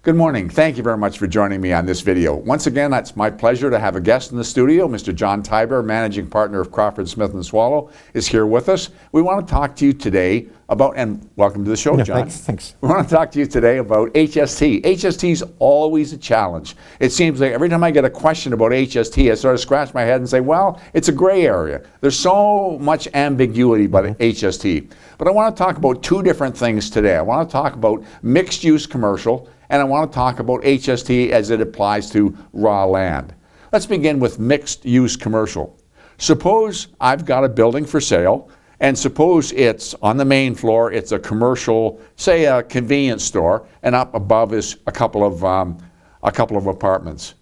Good morning. Thank you very much for joining me on this video. Once again, it's my pleasure to have a guest in the studio. Mr. John Tiber, Managing Partner of Crawford Smith & Swallow, is here with us. We want to talk to you today about, and welcome to the show, John. Thanks. We want to talk to you today about HST. HST is always a challenge. It seems like every time I get a question about HST, I sort of scratch my head and say, well, it's a gray area. There's so much ambiguity about HST. But I want to talk about two different things today. I want to talk about mixed-use commercial, and I want to talk about HST as it applies to raw land. Let's begin with mixed-use commercial. Suppose I've got a building for sale, and suppose it's on the main floor, it's a commercial, say a convenience store, and up above is a couple of apartments.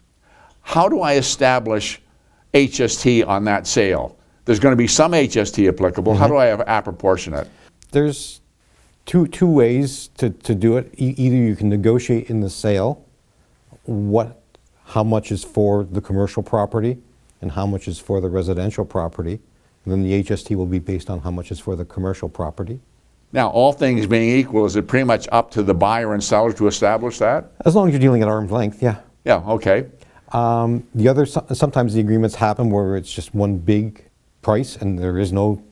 How do I establish HST on that sale? There's going to be some HST applicable. How do I apportion it? There's two ways to do it. Either you can negotiate in the sale how much is for the commercial property and how much is for the residential property. And then the HST will be based on how much is for the commercial property. Now, all things being equal, is it pretty much up to the buyer and seller to establish that? As long as you're dealing at arm's length, yeah. Yeah, okay. Sometimes the agreements happen where it's just one big price and there is no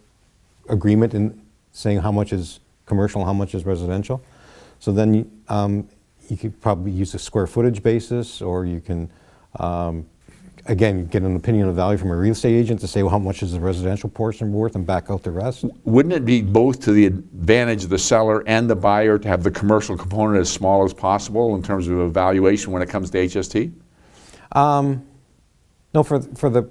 agreement in saying how much is commercial and how much is residential. So then you could probably use a square footage basis, or you can, again, get an opinion of value from a real estate agent to say, well, how much is the residential portion worth, and back out the rest. Wouldn't it be both to the advantage of the seller and the buyer to have the commercial component as small as possible in terms of evaluation when it comes to HST? No, for the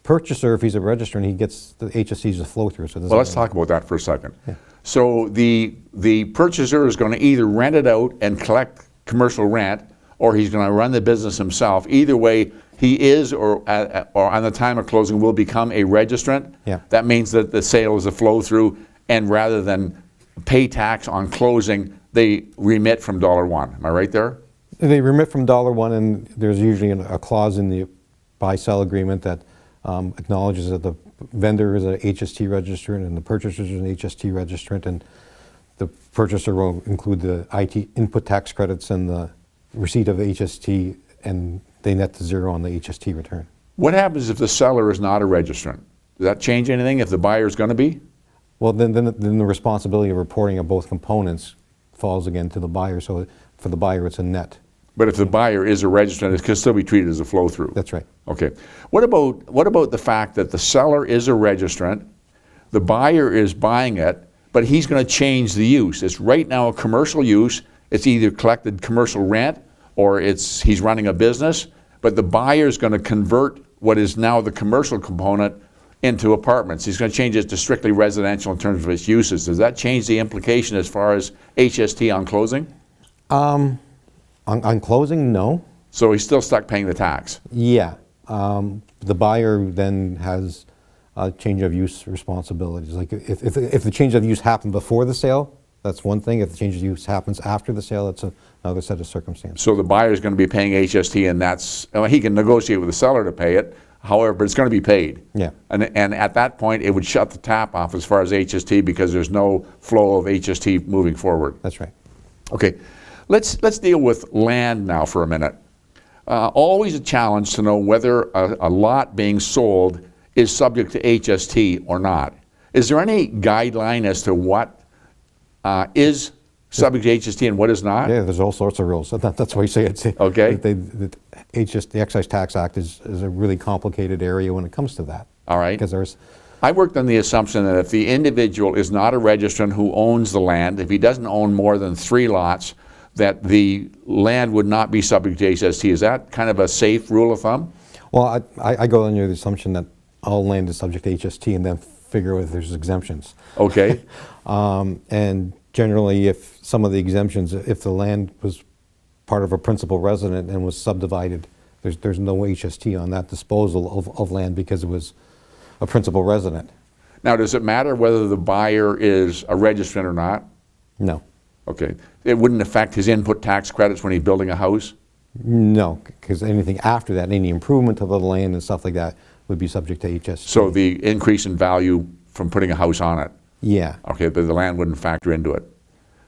purchaser, if he's a registrant, he gets the HST as a flow through. So well, let's talk about that for a second. Yeah. So the purchaser is going to either rent it out and collect commercial rent, or he's going to run the business himself. Either way, he is, or on the time of closing, will become a registrant. Yeah. That means that the sale is a flow through, and rather than pay tax on closing, they remit from $1. Am I right there? They remit from $1, and there's usually a clause in the buy-sell agreement that acknowledges that the vendor is an HST registrant and the purchaser is an HST registrant, and the purchaser will include the IT input tax credits and the receipt of HST, and they net to zero on the HST return. What happens if the seller is not a registrant? Does that change anything if the buyer is going to be? Well, then the responsibility of reporting of both components falls again to the buyer. So for the buyer, it's a net. But if the buyer is a registrant, it can still be treated as a flow through. That's right. Okay. What about the fact that the seller is a registrant, the buyer is buying it, but he's going to change the use? It's right now a commercial use. It's either collected commercial rent or he's running a business, but the buyer is going to convert what is now the commercial component into apartments. He's going to change it to strictly residential in terms of its uses. Does that change the implication as far as HST on closing? On closing, no. So he's still stuck paying the tax? Yeah. The buyer then has change of use responsibilities. Like if the change of use happened before the sale, that's one thing. If the change of use happens after the sale, that's another set of circumstances. So the buyer is going to be paying HST, and he can negotiate with the seller to pay it. However, it's going to be paid. Yeah. And at that point, it would shut the tap off as far as HST because there's no flow of HST moving forward. That's right. Okay. Let's deal with land now for a minute. Always a challenge to know whether a lot being sold is subject to HST or not. Is there any guideline as to what is subject to HST and what is not? Yeah, there's all sorts of rules. That's why you say it's okay. The Excise Tax Act is a really complicated area when it comes to that. All right. Because I worked on the assumption that if the individual is not a registrant who owns the land, if he doesn't own more than 3 lots, that the land would not be subject to HST. Is that kind of a safe rule of thumb? Well, I go under the assumption that all land is subject to HST and then figure if there's exemptions. Okay. And generally, if some of the exemptions, if the land was part of a principal resident and was subdivided, there's no HST on that disposal of land because it was a principal resident. Now, does it matter whether the buyer is a registrant or not? No. Okay. It wouldn't affect his input tax credits when he's building a house? No, because anything after that, any improvement to the land and stuff like that would be subject to HST. So the increase in value from putting a house on it? Yeah. Okay, but the land wouldn't factor into it.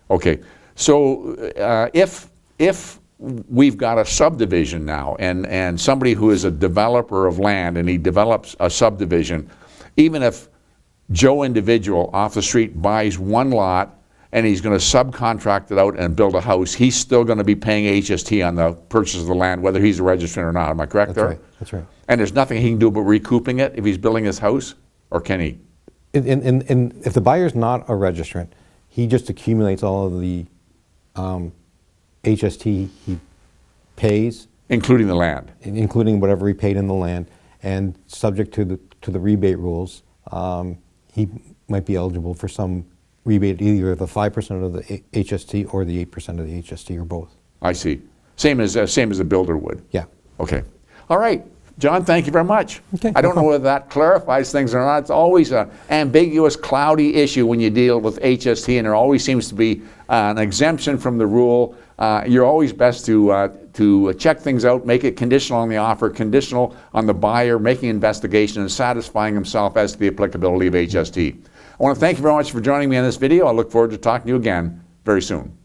Okay. So if we've got a subdivision now, and somebody who is a developer of land and he develops a subdivision, even if Joe individual off the street buys one lot and he's going to subcontract it out and build a house, he's still going to be paying HST on the purchase of the land, whether he's a registrant or not. Am I correct there? Right, that's right. And there's nothing he can do about recouping it if he's building his house, or can he? And if the buyer's not a registrant, he just accumulates all of the HST he pays, Including the land. including whatever he paid in the land, and subject to the rebate rules, he might be eligible for some rebate, either the 5% of the HST or the 8% of the HST, or both. I see. Same as a builder would. Yeah. Okay. All right. John, thank you very much. Okay, I don't no know whether that clarifies things or not. It's always an ambiguous, cloudy issue when you deal with HST, and there always seems to be an exemption from the rule. You're always best to check things out, make it conditional on the offer, conditional on the buyer making investigation and satisfying himself as to the applicability of HST. I want to thank you very much for joining me in this video. I look forward to talking to you again very soon.